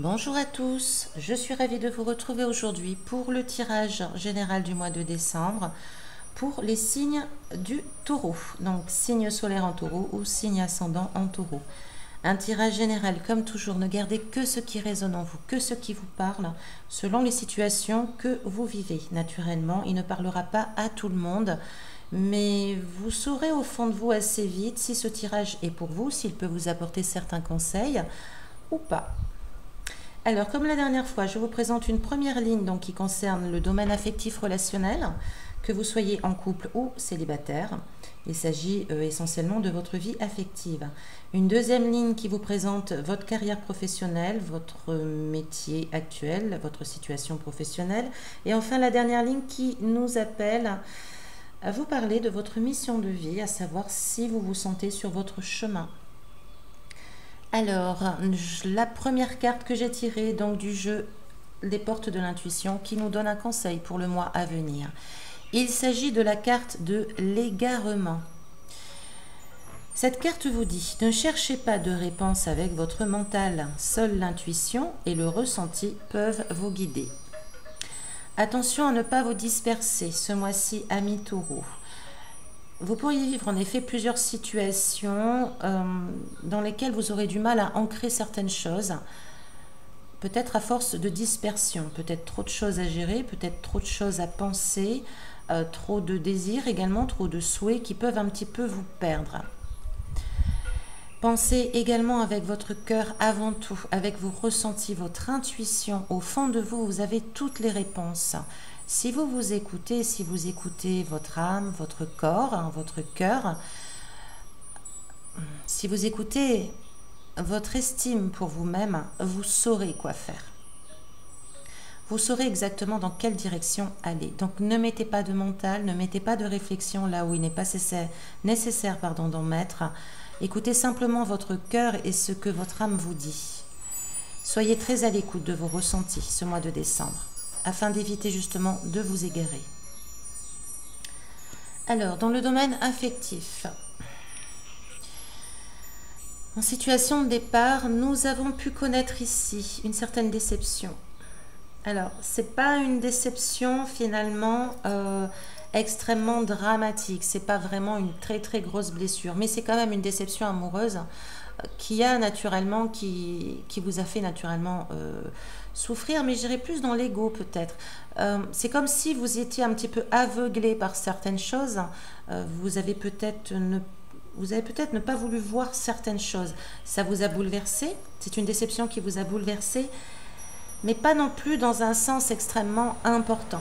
Bonjour à tous, je suis ravie de vous retrouver aujourd'hui pour le tirage général du mois de décembre pour les signes du taureau, donc signe solaire en taureau ou signe ascendant en taureau. Un tirage général, comme toujours, ne gardez que ce qui résonne en vous, que ce qui vous parle, selon les situations que vous vivez. Naturellement, il ne parlera pas à tout le monde, mais vous saurez au fond de vous assez vite si ce tirage est pour vous, s'il peut vous apporter certains conseils ou pas. Alors, comme la dernière fois, je vous présente une première ligne donc, qui concerne le domaine affectif relationnel, que vous soyez en couple ou célibataire. Il s'agit essentiellement de votre vie affective. Une deuxième ligne qui vous présente votre carrière professionnelle, votre métier actuel, votre situation professionnelle. Et enfin, la dernière ligne qui nous appelle à vous parler de votre mission de vie, à savoir si vous vous sentez sur votre chemin. Alors, la première carte que j'ai tirée donc du jeu des portes de l'intuition qui nous donne un conseil pour le mois à venir. Il s'agit de la carte de l'égarement. Cette carte vous dit, ne cherchez pas de réponse avec votre mental, seule l'intuition et le ressenti peuvent vous guider. Attention à ne pas vous disperser ce mois-ci, amis taureaux. Vous pourriez vivre en effet plusieurs situations dans lesquelles vous aurez du mal à ancrer certaines choses, peut-être à force de dispersion, peut-être trop de choses à gérer, peut-être trop de choses à penser, trop de désirs également, trop de souhaits qui peuvent un petit peu vous perdre. Pensez également avec votre cœur avant tout, avec vos ressentis, votre intuition. Au fond de vous, vous avez toutes les réponses. Si vous vous écoutez, si vous écoutez votre âme, votre corps, votre cœur, si vous écoutez votre estime pour vous-même, vous saurez quoi faire. Vous saurez exactement dans quelle direction aller. Donc ne mettez pas de mental, ne mettez pas de réflexion là où il n'est pas nécessaire d'en mettre. Écoutez simplement votre cœur et ce que votre âme vous dit. Soyez très à l'écoute de vos ressentis ce mois de décembre, afin d'éviter justement de vous égarer. Alors, dans le domaine affectif, en situation de départ, nous avons pu connaître ici une certaine déception. Alors, c'est pas une déception finalement extrêmement dramatique, c'est pas vraiment une très très grosse blessure, mais c'est quand même une déception amoureuse qui vous a fait naturellement souffrir, mais j'irais plus dans l'ego peut-être. C'est comme si vous étiez un petit peu aveuglé par certaines choses. Vous avez peut-être ne pas voulu voir certaines choses. Ça vous a bouleversé. C'est une déception qui vous a bouleversé, mais pas non plus dans un sens extrêmement important.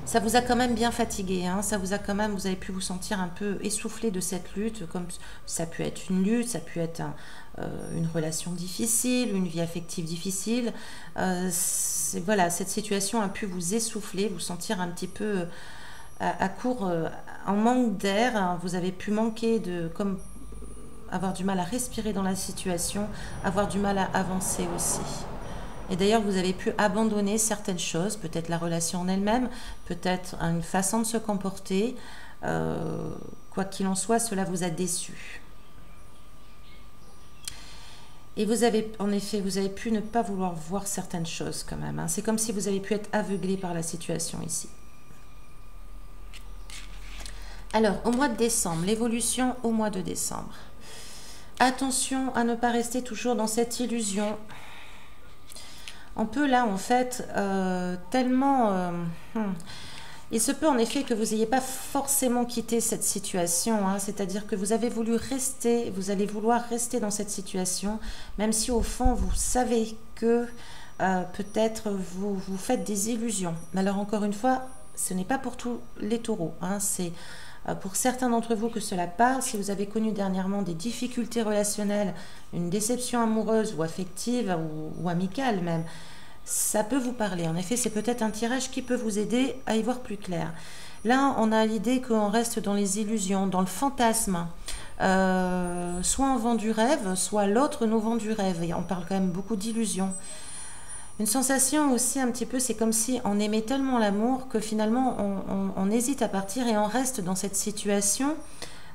Ça vous a quand même bien fatigué, hein, vous avez pu vous sentir un peu essoufflé de cette lutte, comme ça peut être une lutte, ça peut être une relation difficile, une vie affective difficile. Voilà, cette situation a pu vous essouffler, vous sentir un petit peu à court, en manque d'air, hein. Vous avez pu manquer comme avoir du mal à respirer dans la situation, avoir du mal à avancer aussi. Et d'ailleurs, vous avez pu abandonner certaines choses, peut-être la relation en elle-même, peut-être une façon de se comporter. Quoi qu'il en soit, cela vous a déçu. Et vous avez pu ne pas vouloir voir certaines choses quand même, hein. C'est comme si vous avez pu être aveuglé par la situation ici. Alors, au mois de décembre, l'évolution au mois de décembre. Attention à ne pas rester toujours dans cette illusion. On peut là en fait il se peut en effet que vous n'ayez pas forcément quitté cette situation, hein, c'est-à-dire que vous avez voulu rester, vous allez vouloir rester dans cette situation, même si au fond vous savez que peut-être vous faites des illusions. Mais alors encore une fois, ce n'est pas pour tous les taureaux, hein, c'est pour certains d'entre vous que cela parle. Si vous avez connu dernièrement des difficultés relationnelles, une déception amoureuse ou affective ou amicale même, ça peut vous parler. En effet, c'est peut-être un tirage qui peut vous aider à y voir plus clair. Là, on a l'idée qu'on reste dans les illusions, dans le fantasme. Soit on vend du rêve, soit l'autre nous vend du rêve. Et on parle quand même beaucoup d'illusions. Une sensation aussi un petit peu, c'est comme si on aimait tellement l'amour que finalement on hésite à partir et on reste dans cette situation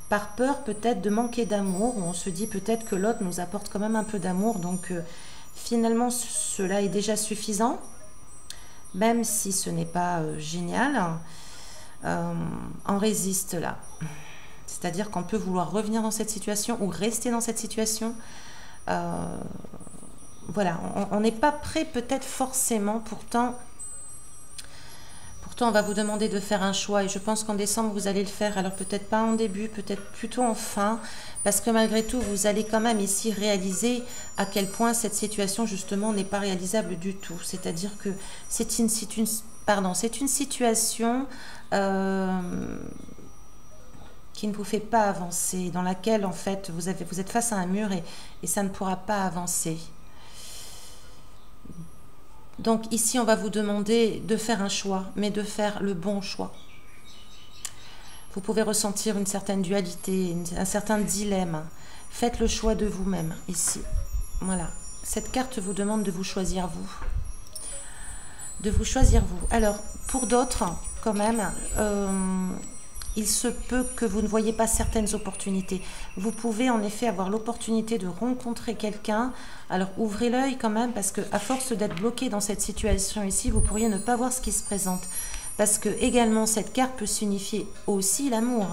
par peur peut-être de manquer d'amour, on se dit peut-être que l'autre nous apporte quand même un peu d'amour, donc finalement cela est déjà suffisant, même si ce n'est pas génial, on résiste là. C'est-à-dire qu'on peut vouloir revenir dans cette situation ou rester dans cette situation. Voilà, on n'est pas prêt peut-être forcément, pourtant on va vous demander de faire un choix et je pense qu'en décembre vous allez le faire, alors peut-être pas en début, peut-être plutôt en fin, parce que malgré tout vous allez quand même ici réaliser à quel point cette situation justement n'est pas réalisable du tout, c'est-à-dire que c'est une situation qui ne vous fait pas avancer, dans laquelle en fait vous êtes face à un mur et ça ne pourra pas avancer. Donc ici, on va vous demander de faire un choix, mais de faire le bon choix. Vous pouvez ressentir une certaine dualité, un certain dilemme. Faites le choix de vous-même, ici. Voilà. Cette carte vous demande de vous choisir vous. De vous choisir vous. Alors, pour d'autres, quand même, il se peut que vous ne voyez pas certaines opportunités. Vous pouvez en effet avoir l'opportunité de rencontrer quelqu'un. Alors ouvrez l'œil quand même, parce que à force d'être bloqué dans cette situation ici, vous pourriez ne pas voir ce qui se présente. Parce que également cette carte peut signifier aussi l'amour.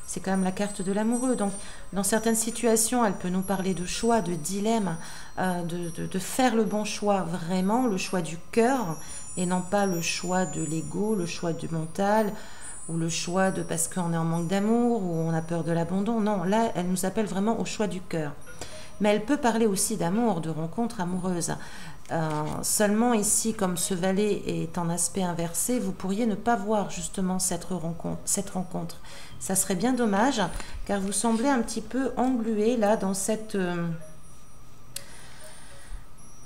C'est quand même la carte de l'amoureux. Donc dans certaines situations, elle peut nous parler de choix, de dilemme, de faire le bon choix, vraiment le choix du cœur, et non pas le choix de l'ego, le choix du mental, ou le choix de parce qu'on est en manque d'amour, ou on a peur de l'abandon. Non, là, elle nous appelle vraiment au choix du cœur. Mais elle peut parler aussi d'amour, de rencontres amoureuses. Seulement ici, comme ce valet est en aspect inversé, vous pourriez ne pas voir justement cette rencontre. Ça serait bien dommage, car vous semblez un petit peu englué là dans cette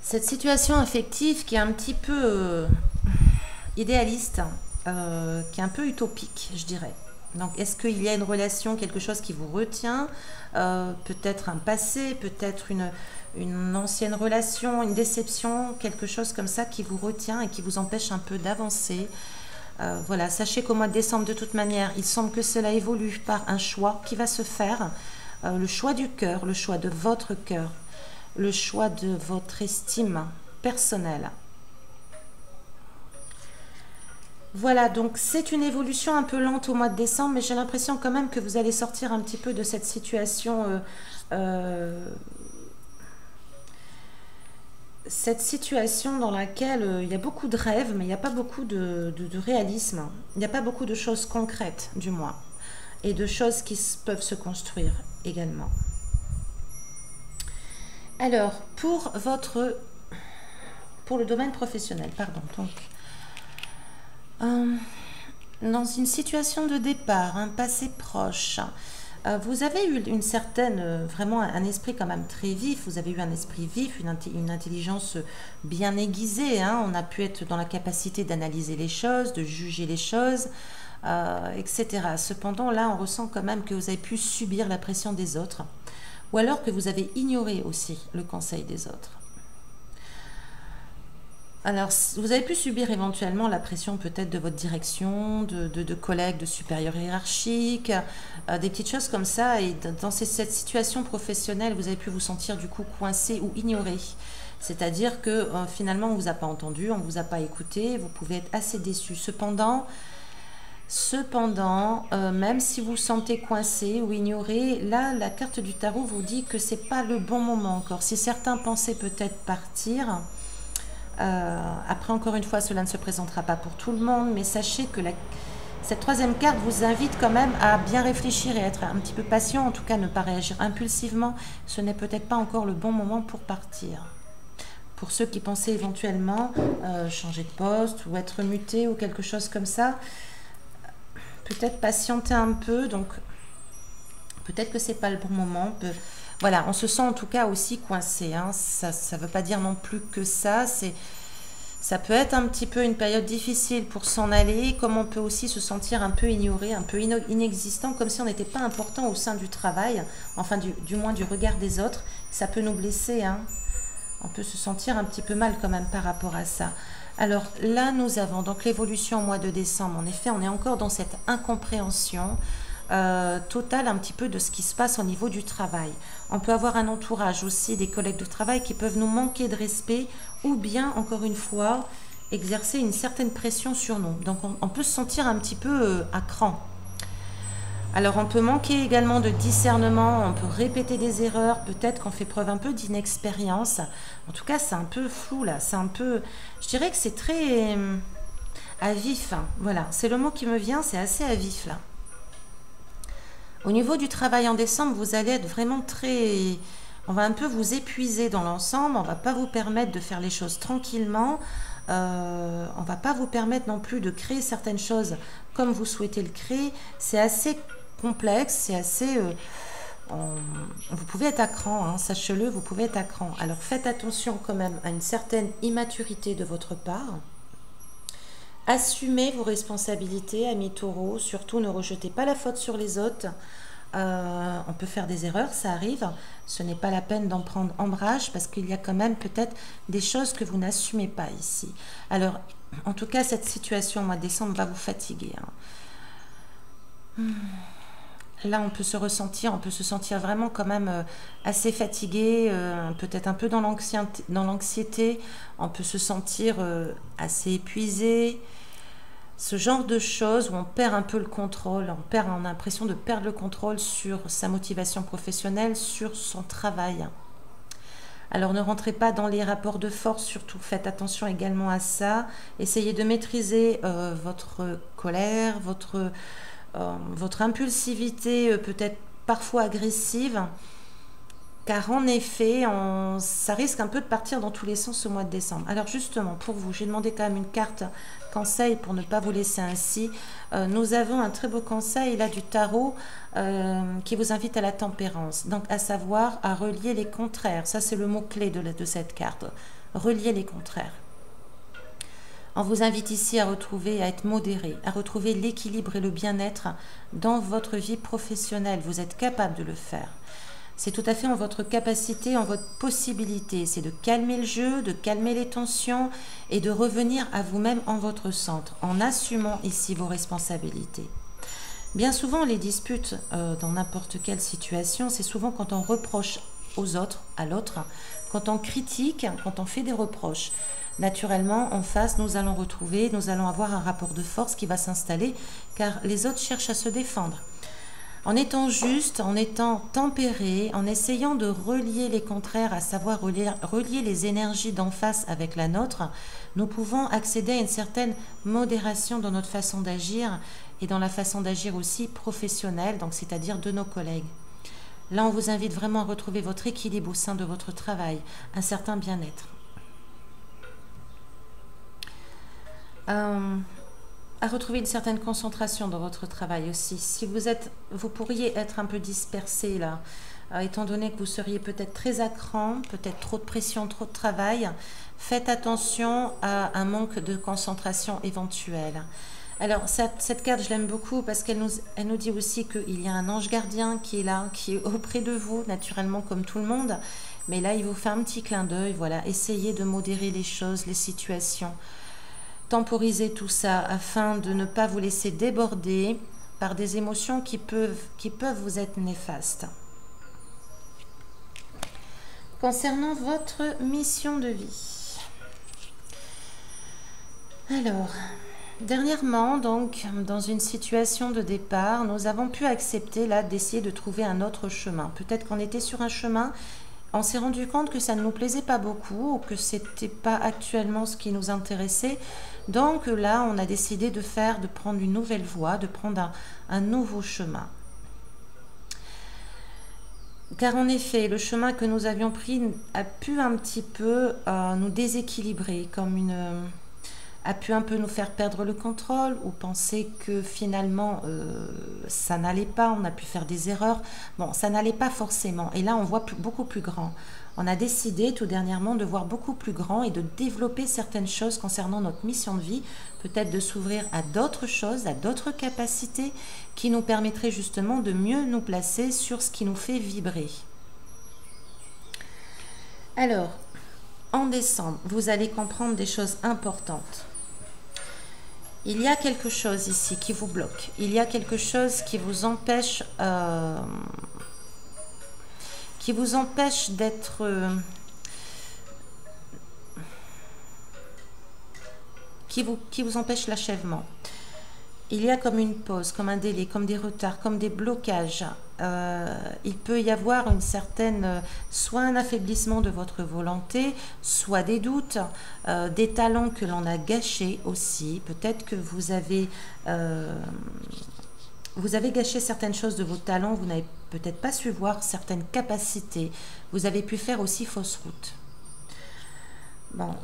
situation affective qui est un petit peu idéaliste, qui est un peu utopique, je dirais. Donc, est-ce qu'il y a une relation, quelque chose qui vous retient, peut-être un passé, peut-être une ancienne relation, une déception, quelque chose comme ça qui vous retient et qui vous empêche un peu d'avancer. Voilà, sachez qu'au mois de décembre, de toute manière, il semble que cela évolue par un choix qui va se faire, le choix du cœur, le choix de votre cœur, le choix de votre estime personnelle. Voilà, donc c'est une évolution un peu lente au mois de décembre, mais j'ai l'impression quand même que vous allez sortir un petit peu de cette situation, dans laquelle il y a beaucoup de rêves, mais il n'y a pas beaucoup de réalisme. Il n'y a pas beaucoup de choses concrètes, du moins, et de choses qui peuvent se construire également. Alors, pour le domaine professionnel, pardon, donc... dans une situation de départ, un passé proche, vous avez eu une certaine, vraiment un esprit quand même très vif, vous avez eu un esprit vif, une intelligence bien aiguisée, hein. On a pu être dans la capacité d'analyser les choses, de juger les choses, etc. Cependant, là, on ressent quand même que vous avez pu subir la pression des autres, ou alors que vous avez ignoré aussi le conseil des autres. Alors, vous avez pu subir éventuellement la pression peut-être de votre direction, de collègues, de supérieurs hiérarchiques, des petites choses comme ça. Et dans cette situation professionnelle, vous avez pu vous sentir du coup coincé ou ignoré. C'est-à-dire que finalement, on ne vous a pas entendu, on ne vous a pas écouté, vous pouvez être assez déçu. Cependant, même si vous vous sentez coincé ou ignoré, là, la carte du tarot vous dit que ce n'est pas le bon moment encore. Si certains pensaient peut-être partir... après, encore une fois, cela ne se présentera pas pour tout le monde, mais sachez que cette troisième carte vous invite quand même à bien réfléchir et être un petit peu patient, en tout cas ne pas réagir impulsivement. Ce n'est peut-être pas encore le bon moment pour partir. Pour ceux qui pensaient éventuellement changer de poste ou être muté ou quelque chose comme ça, peut-être patienter un peu, donc peut-être que ce n'est pas le bon moment. Voilà, on se sent en tout cas aussi coincé, hein. Ça ne veut pas dire non plus que ça. Ça peut être un petit peu une période difficile pour s'en aller, comme on peut aussi se sentir un peu ignoré, un peu inexistant, comme si on n'était pas important au sein du travail, enfin du moins du regard des autres. Ça peut nous blesser, hein. On peut se sentir un petit peu mal quand même par rapport à ça. Alors là, nous avons donc l'évolution au mois de décembre. En effet, on est encore dans cette incompréhension. totale un petit peu de ce qui se passe au niveau du travail. On peut avoir un entourage aussi, des collègues de travail qui peuvent nous manquer de respect ou bien, encore une fois, exercer une certaine pression sur nous. Donc on peut se sentir un petit peu à cran. Alors on peut manquer également de discernement, on peut répéter des erreurs, peut-être qu'on fait preuve un peu d'inexpérience. En tout cas, c'est un peu flou là, c'est un peu... Je dirais que c'est très à vif, hein. Voilà, c'est le mot qui me vient, c'est assez à vif là. Au niveau du travail en décembre, vous allez être vraiment très... On va un peu vous épuiser dans l'ensemble, on ne va pas vous permettre de faire les choses tranquillement, on ne va pas vous permettre non plus de créer certaines choses comme vous souhaitez le créer. C'est assez complexe, c'est assez... vous pouvez être à cran, hein, sachez-le, vous pouvez être à cran. Alors faites attention quand même à une certaine immaturité de votre part. Assumez vos responsabilités, amis taureaux, surtout ne rejetez pas la faute sur les autres. On peut faire des erreurs, ça arrive. Ce n'est pas la peine d'en prendre ombrage parce qu'il y a quand même peut-être des choses que vous n'assumez pas ici. Alors, en tout cas, cette situation au mois de décembre va vous fatiguer, hein. Là, on peut se sentir vraiment quand même assez fatigué, peut-être un peu dans l'anxiété. On peut se sentir assez épuisé. Ce genre de choses où on perd un peu le contrôle, on a l'impression de perdre le contrôle sur sa motivation professionnelle, sur son travail. Alors ne rentrez pas dans les rapports de force, surtout faites attention également à ça. Essayez de maîtriser votre colère, votre impulsivité peut-être parfois agressive. Car en effet, ça risque un peu de partir dans tous les sens au mois de décembre. Alors justement, pour vous, j'ai demandé quand même une carte conseil pour ne pas vous laisser ainsi. Nous avons un très beau conseil là du tarot qui vous invite à la tempérance. Donc à savoir à relier les contraires. Ça c'est le mot-clé de cette carte. Relier les contraires. On vous invite ici à être modéré, à retrouver l'équilibre et le bien-être dans votre vie professionnelle. Vous êtes capable de le faire. C'est tout à fait en votre capacité, en votre possibilité. C'est de calmer le jeu, de calmer les tensions et de revenir à vous-même en votre centre, en assumant ici vos responsabilités. Bien souvent, les disputes dans n'importe quelle situation, c'est souvent quand on reproche aux autres, à l'autre, quand on critique, quand on fait des reproches. Naturellement, en face, nous allons avoir un rapport de force qui va s'installer car les autres cherchent à se défendre. En étant juste, en étant tempéré, en essayant de relier les contraires, à savoir relier les énergies d'en face avec la nôtre, nous pouvons accéder à une certaine modération dans notre façon d'agir et dans la façon d'agir aussi professionnelle, donc c'est-à-dire de nos collègues. Là, on vous invite vraiment à retrouver votre équilibre au sein de votre travail, un certain bien-être. À retrouver une certaine concentration dans votre travail aussi. Si vous pourriez être un peu dispersé là, étant donné que vous seriez peut-être très à cran, peut-être trop de pression, trop de travail, faites attention à un manque de concentration éventuel. Alors cette carte, je l'aime beaucoup parce qu'elle nous dit aussi qu'il y a un ange gardien qui est là, qui est auprès de vous, naturellement comme tout le monde. Mais là, il vous fait un petit clin d'œil, voilà, essayez de modérer les choses, les situations. Temporiser tout ça afin de ne pas vous laisser déborder par des émotions qui peuvent vous être néfastes. Concernant votre mission de vie. Alors, dernièrement, donc, dans une situation de départ, nous avons pu accepter là d'essayer de trouver un autre chemin. Peut-être qu'on était sur un chemin, on s'est rendu compte que ça ne nous plaisait pas beaucoup ou que c'était pas actuellement ce qui nous intéressait. Donc là, on a décidé de prendre une nouvelle voie, de prendre un nouveau chemin. Car en effet, le chemin que nous avions pris a pu un petit peu nous déséquilibrer, a pu un peu nous faire perdre le contrôle ou penser que finalement ça n'allait pas, on a pu faire des erreurs. Bon, ça n'allait pas forcément. Et là, on voit beaucoup plus grand. On a décidé tout dernièrement de voir beaucoup plus grand et de développer certaines choses concernant notre mission de vie, peut-être de s'ouvrir à d'autres choses, à d'autres capacités qui nous permettraient justement de mieux nous placer sur ce qui nous fait vibrer. Alors, en décembre, vous allez comprendre des choses importantes. Il y a quelque chose ici qui vous bloque. Il y a quelque chose qui vous empêche d'être... qui vous empêche l'achèvement. Il y a comme une pause, comme un délai, comme des retards, comme des blocages. Il peut y avoir une certaine, soit un affaiblissement de votre volonté, soit des doutes, des talents que l'on a gâchés aussi. Peut-être que vous avez gâché certaines choses de vos talents, vous n'avez peut-être pas su voir certaines capacités. Vous avez pu faire aussi fausse route. Bon,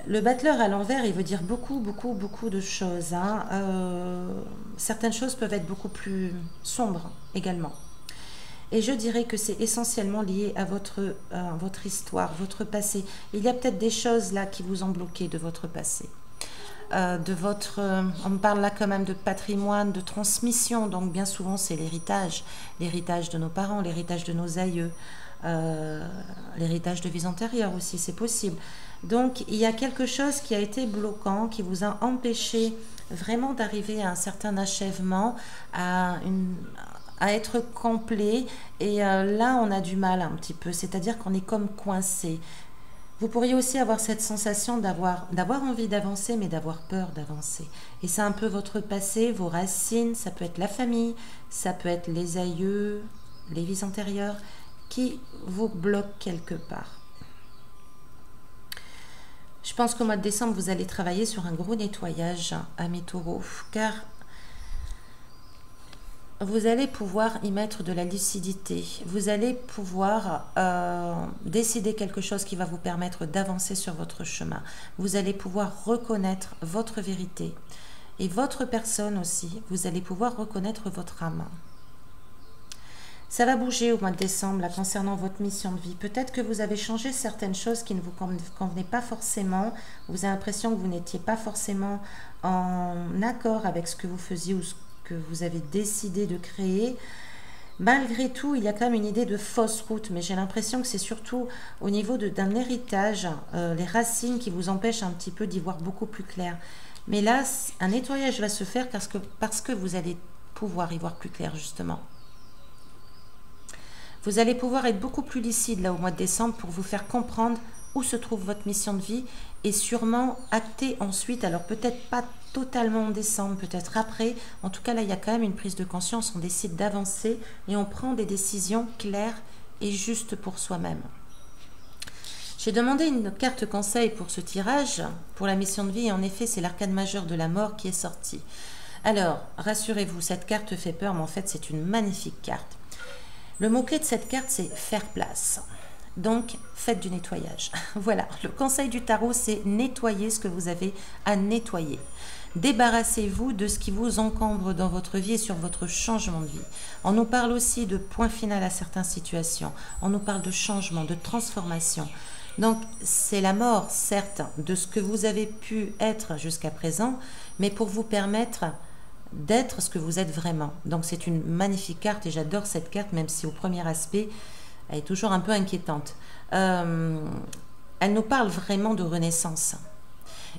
le battleur à l'envers, il veut dire beaucoup de choses. Hein. Certaines choses peuvent être beaucoup plus sombres également. Et je dirais que c'est essentiellement lié à votre histoire, votre passé. Il y a peut-être des choses là qui vous ont bloqué de votre passé. On me parle là quand même de patrimoine, de transmission, donc bien souvent c'est l'héritage de nos parents, l'héritage de nos aïeux, l'héritage de vies antérieures aussi, c'est possible. Donc il y a quelque chose qui a été bloquant, qui vous a empêché vraiment d'arriver à un certain achèvement, à être complet, et là on a du mal un petit peu, c'est-à-dire qu'on est comme coincé. Vous pourriez aussi avoir cette sensation d'avoir envie d'avancer, mais d'avoir peur d'avancer. Et c'est un peu votre passé, vos racines, ça peut être la famille, ça peut être les aïeux, les vies antérieures, qui vous bloquent quelque part. Je pense qu'au mois de décembre, vous allez travailler sur un gros nettoyage à mes taureaux, car vous allez pouvoir y mettre de la lucidité. Vous allez pouvoir décider quelque chose qui va vous permettre d'avancer sur votre chemin. Vous allez pouvoir reconnaître votre vérité. Et votre personne aussi, vous allez pouvoir reconnaître votre âme. Ça va bouger au mois de décembre là, concernant votre mission de vie. Peut-être que vous avez changé certaines choses qui ne vous convenaient pas forcément. Vous avez l'impression que vous n'étiez pas forcément en accord avec ce que vous faisiez ou ce que vous avez décidé de créer. Malgré tout, il y a quand même une idée de fausse route, mais j'ai l'impression que c'est surtout au niveau d'un héritage, les racines qui vous empêchent un petit peu d'y voir beaucoup plus clair. Mais là, un nettoyage va se faire parce que vous allez pouvoir y voir plus clair, justement. Vous allez pouvoir être beaucoup plus lucide là au mois de décembre pour vous faire comprendre où se trouve votre mission de vie et sûrement acter ensuite, alors peut-être pas totalement en décembre, peut-être après. En tout cas, là, il y a quand même une prise de conscience. On décide d'avancer et on prend des décisions claires et justes pour soi-même. J'ai demandé une carte conseil pour ce tirage, pour la mission de vie. Et en effet, c'est l'arcane majeur de la mort qui est sorti. Alors, rassurez-vous, cette carte fait peur, mais en fait, c'est une magnifique carte. Le mot-clé de cette carte, c'est faire place. Donc, faites du nettoyage. Voilà, le conseil du tarot, c'est nettoyer ce que vous avez à nettoyer. Débarrassez-vous de ce qui vous encombre dans votre vie et sur votre changement de vie. On nous parle aussi de point final à certaines situations. On nous parle de changement, de transformation. Donc, c'est la mort, certes, de ce que vous avez pu être jusqu'à présent, mais pour vous permettre d'être ce que vous êtes vraiment. Donc, c'est une magnifique carte et j'adore cette carte, même si au premier aspect, elle est toujours un peu inquiétante. Elle nous parle vraiment de renaissance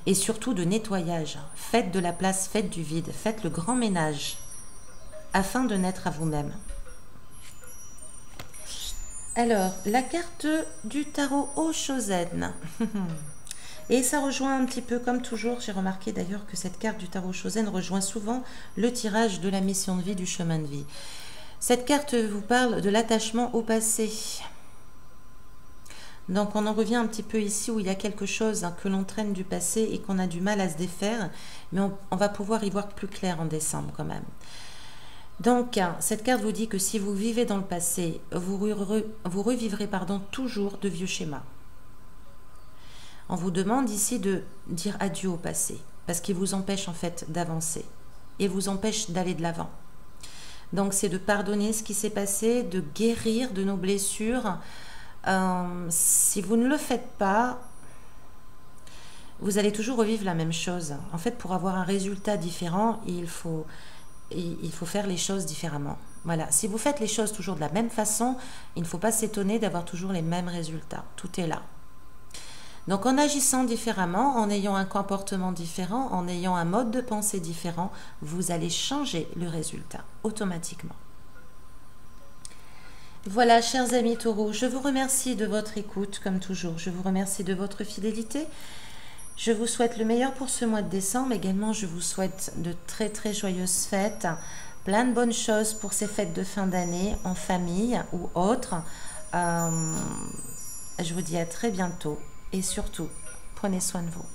et surtout de nettoyage. Faites de la place, faites du vide, faites le grand ménage afin de naître à vous-même. Alors, la carte du tarot Oshozen. Et ça rejoint un petit peu, comme toujours, j'ai remarqué d'ailleurs que cette carte du tarot Oshozen rejoint souvent le tirage de la mission de vie, du chemin de vie. Cette carte vous parle de l'attachement au passé. Donc on en revient un petit peu ici où il y a quelque chose que l'on traîne du passé et qu'on a du mal à se défaire, mais on va pouvoir y voir plus clair en décembre quand même. Donc cette carte vous dit que si vous vivez dans le passé, vous revivrez toujours de vieux schémas. On vous demande ici de dire adieu au passé, parce qu'il vous empêche en fait d'avancer et vous empêche d'aller de l'avant. Donc, c'est de pardonner ce qui s'est passé, de guérir de nos blessures. Si vous ne le faites pas, vous allez toujours revivre la même chose. En fait, pour avoir un résultat différent, il faut faire les choses différemment. Voilà. Si vous faites les choses toujours de la même façon, il ne faut pas s'étonner d'avoir toujours les mêmes résultats. Tout est là. Donc en agissant différemment, en ayant un comportement différent, en ayant un mode de pensée différent, vous allez changer le résultat automatiquement. Voilà, chers amis taureaux, je vous remercie de votre écoute, comme toujours. Je vous remercie de votre fidélité. Je vous souhaite le meilleur pour ce mois de décembre. Également, je vous souhaite de très très joyeuses fêtes. Plein de bonnes choses pour ces fêtes de fin d'année, en famille ou autres. Je vous dis à très bientôt. Et surtout, prenez soin de vous.